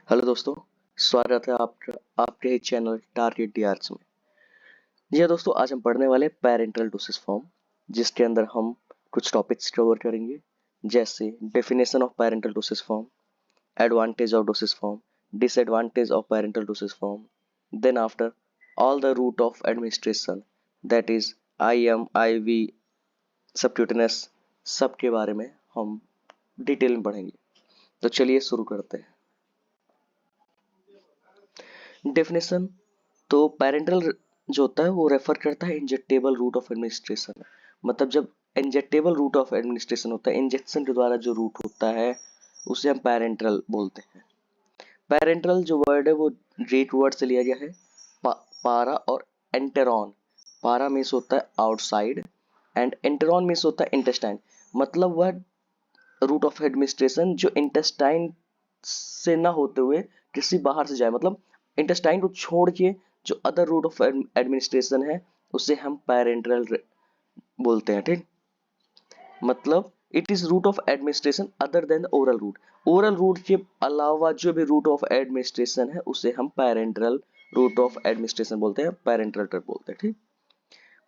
Hello दोस्तों, स्वागत है आपके चैनल टारगेट डीआरएच में। जी हाँ दोस्तों, आज हम पढ़ने वाले पेरेंटल डोसेज फॉर्म, जिसके अंदर हम कुछ टॉपिक्स कवर करेंगे, जैसे definition of parenteral dosage form, advantage of dosage form, disadvantage of parenteral dosage form, then after all the route of administration, that is IM, IV, subcutaneous, सबके बारे में हम डिटेल में पढ़ेंगे। तो चलिए शुरू करते हैं। डेफिनेशन। तो पेरेंटल जो होता है वो रेफर करता है इंजेक्टेबल रूट ऑफ एडमिनिस्ट्रेशन। मतलब जब इंजेक्टेबल रूट ऑफ एडमिनिस्ट्रेशन होता है, इंजेक्शन के द्वारा जो रूट होता है, उसे हम पेरेंटल बोलते हैं। पेरेंटल जो वर्ड है वो ग्रीक वर्ड से लिया गया है, पारा और एंटेरॉन। पारा मीन्स होता है आउटसाइड एंड एंटेरॉन मीन्स होता है इंटेस्टाइन। मतलब वह रूट ऑफ एडमिनिस्ट्रेशन जो इंटेस्टाइन से ना होते हुए किसी बाहर से जाए, मतलब इंटेस्टाइन को छोड़ के जो अदर रूट ऑफ एडमिनिस्ट्रेशन है, उसे हम पैरेंटल बोलते हैं। ठीक, मतलब it is route of administration other than oral route. Oral route के अलावा जो भी रूट ऑफ एडमिनिस्ट्रेशन है, उसे हम पैरेंटल रूट ऑफ एडमिनिस्ट्रेशन बोलते हैं, पैरेंटल बोलते हैं। ठीक,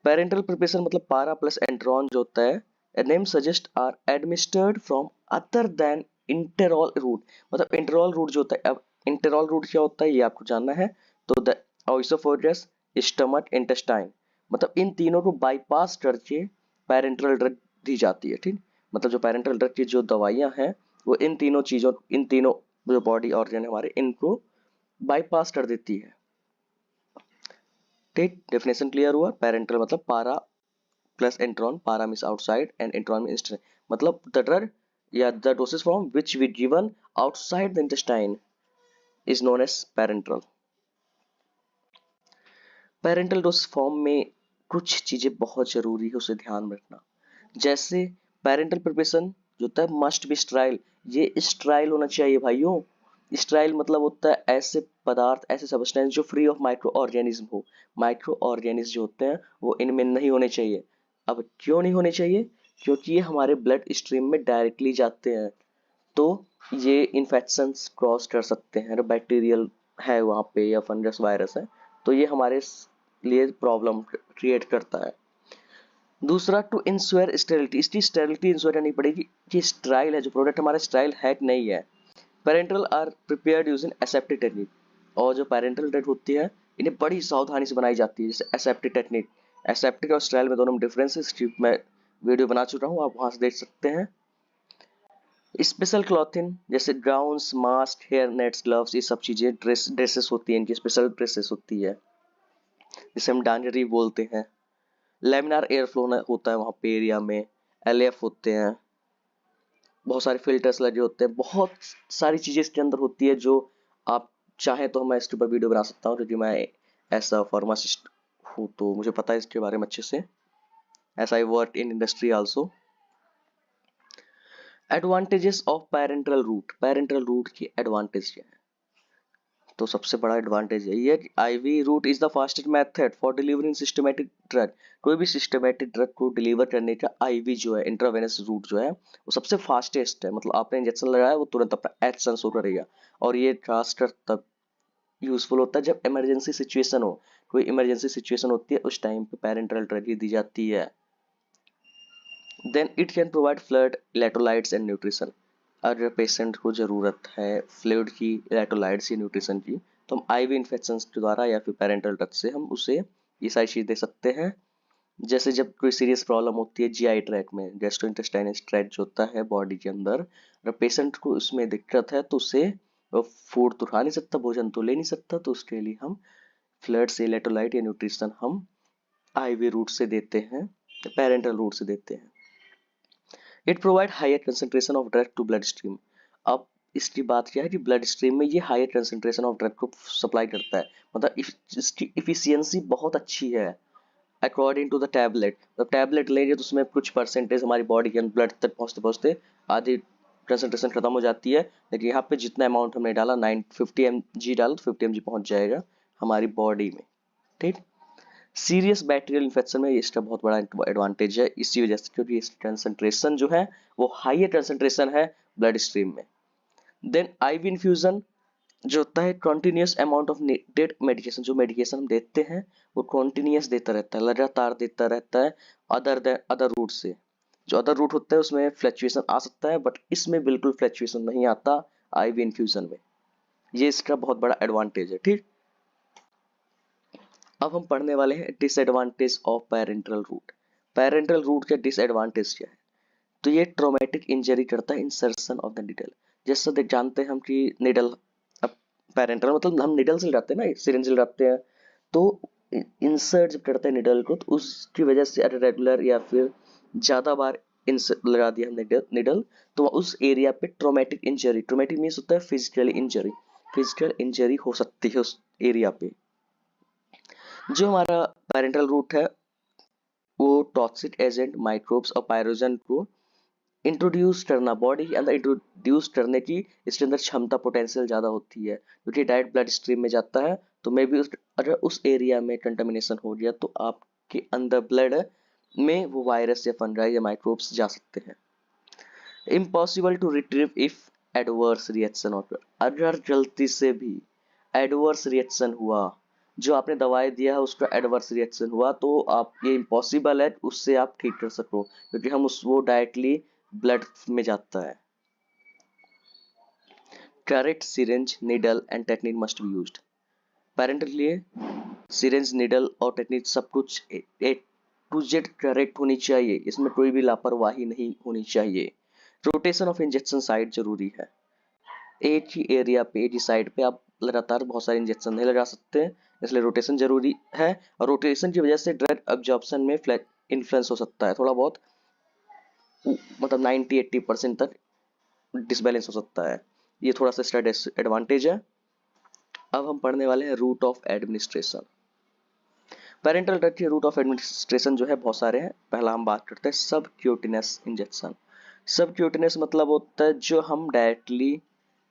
पेरेंटल प्रिपरेशन मतलब पारा प्लस एंट्रॉन जो होता है, name suggest are administered from other than enteral route. मतलब इंटेरॉल रूट जो होता है, अब इंटेरॉल रूट क्या होता है ये आपको जानना है। तो द ओइसोफोगस, स्टमक, इंटेस्टाइन, मतलब इन तीनों को बाईपास करके पेरेंटल ड्रग दी जाती है। ठीक, मतलब जो पेरेंटल ड्रग की जो दवाइयां हैं, वो इन तीनों जो बॉडी ऑर्गन है हमारे, इनको बाईपास कर देती है। ठीक, डेफिनेशन क्लियर हुआ। पेरेंटल मतलब para plus enteron, para means outside and enteron means intestine. मतलब द ड्रग या the dosage form which we given outside the intestine is known as parenteral. Parenteral dosage form में कुछ चीजें बहुत जरूरी है, उसे ध्यान में रखना। जैसे पेरेंटल प्रिपरेशन जो होता है मस्ट बी स्टराइल। ये स्टराइल होना चाहिए भाइयों। स्टराइल मतलब होता है ऐसे पदार्थ, ऐसे सब्सटेंस जो फ्री ऑफ माइक्रो ऑर्गेनिज्म हो। माइक्रो ऑर्गेनिज्म जो होते हैं वो इनमें नहीं होने चाहिए। अब क्यों नहीं होने चाहिए? क्योंकि ये हमारे ब्लड स्ट्रीम में डायरेक्टली जाते हैं, तो ये इन्फेक्शंस क्रॉस कर सकते हैं। बैक्टीरियल है वहाँ पे या फंगस वायरस है, तो ये हमारे लिए प्रॉब्लम क्रिएट करता है। दूसरा, टू इंश्योर स्टेरिलिटी, इसकी स्टेरिलिटी इंश्योर करनी पड़ेगी कि स्टराइल है जो प्रोडक्ट हमारा, स्टराइल है कि नहीं है। Parenteral are prepared using aseptic technique, और जो पेरेंटल ड्रग होती है इन्हें बड़ी सावधानी से बनाई जाती है, जैसे एसेप्टिक टेक्निक। एसेप्टिक और स्टराइल में दोनों में डिफरेंस है, इसकी मैं वीडियो बना चुका हूँ, आप वहां से देख सकते हैं। स्पेशल क्लॉथिंग जैसे gowns, mask, hair nets, gloves, ये सब चीजें ड्रेसेस होती हैं, इनकी स्पेशल ड्रेसेस होती है, जिसे हम डांजरी बोलते हैं। लेमिनार एयर फ्लो होता है वहाँ पे एरिया में। LF होते हैं, बहुत सारे फिल्टर्स लगे होते हैं, बहुत सारी चीजें इसके अंदर होती है जो आप चाहें तो मैं इसके ऊपर वीडियो बना सकता हूँ, क्योंकि मैं ऐसा फार्मासिस्ट हूँ, तो मुझे पता है इसके बारे में अच्छे से, as I work in industry also. Advantages of parenteral route की एडवांटेज क्या है? तो सबसे बड़ा एडवांटेज है ये कि IV route is the fastest method for delivering systematic drug. कोई भी सिस्टमेटिक ड्रग को डिलीवर करने का IV जो है, इंट्रावेनस रूट जो है, वो सबसे फास्टेस्ट है। मतलब आपने इंजेक्शन लगाया, वो तुरंत अपना एक्शन शो करेगा। और ये खासकर तब यूजफुल होता है जब इमरजेंसी सिचुएशन हो। कोई इमरजेंसी सिचुएशन होती है, उस टाइम पे पेरेंटल ड्रग ही दी जाती है। Then it can provide fluid, electrolytes and nutrition. अगर पेशेंट को ज़रूरत है फ्लूइड की, इलेक्ट्रोलाइट्स या न्यूट्रिशन की, तो हम IV इन्फेक्शन के द्वारा या फिर पेरेंटल ड्रग से हम उसे ये सारी चीज़ दे सकते हैं। जैसे जब कोई सीरियस प्रॉब्लम होती है GI ट्रैक में, गैस्ट्रोइंटेस्टाइनल ट्रैक जो होता है बॉडी के अंदर, अगर पेशेंट को उसमें दिक्कत है तो उसे वो फूड तो खा नहीं सकता, भोजन तो ले नहीं सकता, तो उसके लिए हम फ्लूइड से इलेक्ट्रोलाइट या न्यूट्रिशन हम IV रूट से देते हैं, पेरेंटल रूट से देते हैं। It provide higher concentration of drug to blood stream. अब इसकी बात क्या है कि ब्लड स्ट्रीम में ये हायर कंसेंट्रेशन ऑफ ड्रग को सप्लाई करता है, मतलब इसकी इफिशियंसी बहुत अच्छी है अकॉर्डिंग टू द टैबलेट। जब टैबलेट लेंगे तो उसमें कुछ परसेंटेज हमारी बॉडी के ब्लड तक पहुंचते पहुंचते आधी कंसेंट्रेशन खत्म हो जाती है, लेकिन यहाँ पे जितना अमाउंट हमने डाला 950 mg डाला तो 50 mg पहुंच जाएगा हमारी बॉडी में। ठीक, सीरियस बैक्टीरियल इन्फेक्शन में इसका बहुत बड़ा एडवांटेज है, इसी वजह से, क्योंकि इसकी कंसंट्रेशन जो है वो हाइयर कंसंट्रेशन है ब्लड स्ट्रीम में। देन IV इन्फ्यूजन, जो होता है continuous amount of needed medication, जो मेडिकेशन हम देते हैं वो कॉन्टिन्यूस देता रहता है, लगातार देता रहता है, अदर रूट से। जो अदर रूट होता है उसमें फ्लक्चुएशन आ सकता है, बट इसमें बिल्कुल फ्लक्चुएशन नहीं आता आईवी इन्फ्यूजन में। ये इसका बहुत बड़ा एडवांटेज है। ठीक, अब हम पढ़ने वाले हैं disadvantage of parenteral route. Parenteral route के डिसएडवांटेज क्या है? तो ये ट्रोमेटिक इंजरी करता है इंसर्शन ऑफ द निडल। जैसे देख जानते हैं हम कि निडल, अब पैरेंटल मतलब हम निडल से लगाते हैं ना, सिरिंज लगाते हैं, तो इंसर्ट जब करते हैं निडल को तो उसकी वजह से रेगुलर या फिर ज्यादा बार लगा दिया हमने निडल, तो उस एरिया पे ट्रोमेटिक इंजरी, ट्रोमेटिक मीन्स होता है फिजिकल इंजरी, फिजिकल इंजरी हो सकती है उस एरिया पे। जो हमारा पैरेंटल रूट है वो टॉक्सिक एजेंट, माइक्रोब्स और पायरोजन को इंट्रोड्यूस करना, बॉडी के अंदर इंट्रोड्यूस करने की इसके अंदर क्षमता, पोटेंशियल ज्यादा होती है, क्योंकि डायरेक्ट ब्लड स्ट्रीम में जाता है। तो मे बी अगर उस एरिया में कंटामिनेशन हो गया तो आपके अंदर ब्लड में वो वायरस या फंगाई या माइक्रोब्स जा सकते हैं। Impossible to retrieve if adverse reaction occur, अगर गलती से भी एडवर्स रिएक्शन हुआ, जो आपने दवाई दिया है उसका एडवर्स रिएक्शन हुआ, तो आप ये इम्पॉसिबल है उससे आप ठीक कर सको, क्योंकि हम उस वो डायरेक्टली ब्लड में जाता है। Correct syringe, needle and technique must be used. Parent के लिए सिरिंज, नीडल और टेक्निक सब कुछ ए टू जेड करेक्ट होनी चाहिए, इसमें कोई भी लापरवाही नहीं होनी चाहिए। रोटेशन ऑफ इंजेक्शन साइट जरूरी है। एक ही एरिया पे, एक ही साइड पे आप लगातार बहुत सारे इंजेक्शन नहीं लगा सकते, इसलिए रोटेशन जरूरी है। और रोटेशन की वजह से ड्रग अब्जॉर्प्शन में इन्फ्लुएंस हो सकता है थोड़ा बहुत, मतलब 90-80% तक डिसबैलेंस हो सकता है। ये थोड़ा सा इसका एडवांटेज है। अब हम पढ़ने वाले हैं route of administration. Parenteral drug के रूट ऑफ एडमिनिस्ट्रेशन जो है बहुत सारे हैं। पहला हम बात करते हैं सब क्यूटिनस इंजेक्शन। सब क्यूटिनस मतलब होता है जो हम डायरेक्टली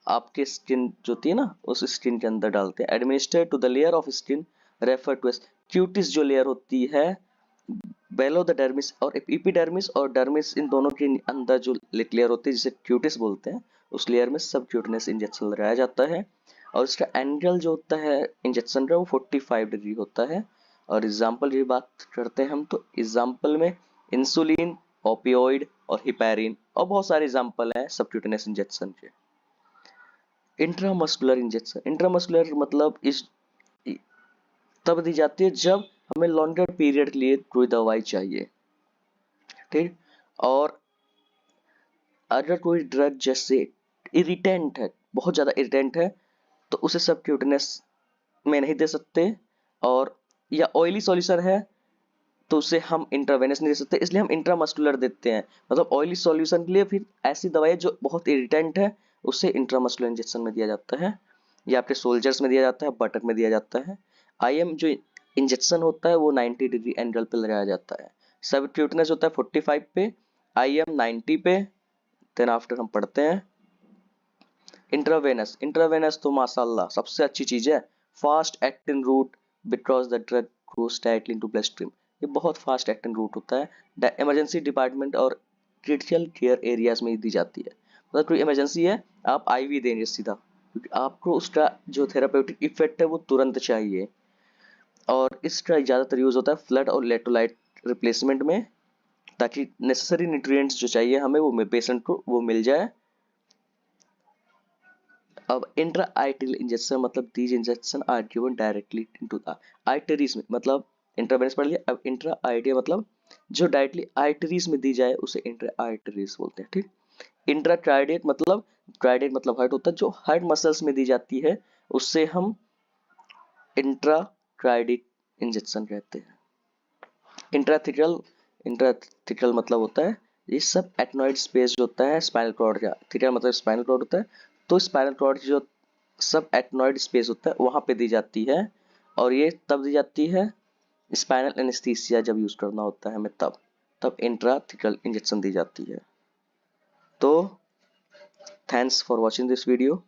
आपके स्किन जो होती है ना उस स्किन के अंदर डालते हैं। Administer to the layer of skin refer to as cutis, जो लेयर होती है बेलो द डर्मिस और एपिडर्मिस और डर्मिस, इन दोनों के अंदर जो लेयर होती है जिसे क्यूटिस बोलते हैं, उस लेयर में सब क्यूटिनस इंजेक्शन लगाया जाता है। और इसका एंगल जो होता है इंजेक्शन का वो 45 डिग्री होता है। और एग्जाम्पल की बात करते हैं हम, तो एग्जाम्पल में इंसुलिन, ओपियोइड और हिपैरिन और बहुत सारे एग्जाम्पल हैं सबक्यूटेनियस इंजेक्शन के। इंट्रामस्कुलर इंजेक्शन, इंट्रामस्कुलर मतलब इस तब दी जाती है जब हमें लॉन्गर पीरियड के लिए कोई दवाई चाहिए। ठीक, और अगर कोई ड्रग जैसे इरिटेंट है, बहुत ज्यादा इरिटेंट है, तो उसे सबक्यूटेनियस में नहीं दे सकते। और या ऑयली सॉल्यूशन है तो उसे हम इंट्रावेनस नहीं दे सकते, इसलिए हम इंट्रामस्कुलर देते हैं। मतलब ऑयली सॉल्यूशन के लिए फिर ऐसी दवाई जो बहुत इरिटेंट है उसे इंट्रामस्कुलर इंजेक्शन में दिया जाता है, या आपके सोल्जर्स में दिया जाता है, बटर में दिया जाता है। आईएम जो इंजेक्शन होता है वो 90 डिग्री एंगल पे लगाया जाता है। सबक्यूटेनियस होता है 45 पे, आईएम 90 पे। देन आफ्टर हम पढ़ते हैं इंट्रावेनस। इंट्रावेनस तो माशाल्लाह सबसे अच्छी चीज है, fast acting route because the drug goes directly into blood stream. ये बहुत फास्ट एक्टिंग रूट होता है, इमरजेंसी डिपार्टमेंट और क्रिटिकल केयर एरियाज में दी जाती है। मतलब कोई इमरजेंसी है आप आईवी देंगे सीधा, क्योंकि आपको उसका जो थेरापेउटिक इफेक्ट है वो तुरंत चाहिए। और इसका ज़्यादातर यूज होता है फ्लड और इलेक्ट्रोलाइट रिप्लेसमेंट में, ताकि नेसेसरी न्यूट्रिएंट्स जो चाहिए हमें वो पेशेंट को वो मिल जाए। अब इंट्रा आर्टेरियल इंजेक्शन मतलब these injection are given directly into the arteries में, मतलब इंट्रावेनस पढ़ लिया। अब इंट्रा आर्टेरियल मतलब जो डायरेक्टली आर्टरीज में दी जाए उसे इंट्रा आर्टरीज बोलते हैं। ठीक, इंट्रा ट्राइडेट मतलब हार्ट होता है, जो हार्ट मसल्स में दी जाती है उससे हम इंट्रा ट्राइडेट इंजेक्शन कहते हैं। इंट्राथिकल, इंट्राथिकल मतलब होता है ये सब एटनॉइड स्पेस जो होता है स्पाइनल कॉर्ड का, थिकल मतलब स्पाइनल कॉर्ड होता है, तो स्पाइनल कॉर्ड जो सब एटनॉइड स्पेस होता है वहां पे दी जाती है। और ये तब दी जाती है स्पाइनल एनेस्थीसिया जब यूज करना होता है हमें, तब इंट्राथिकल इंजेक्शन दी जाती है। तो thanks for watching this video.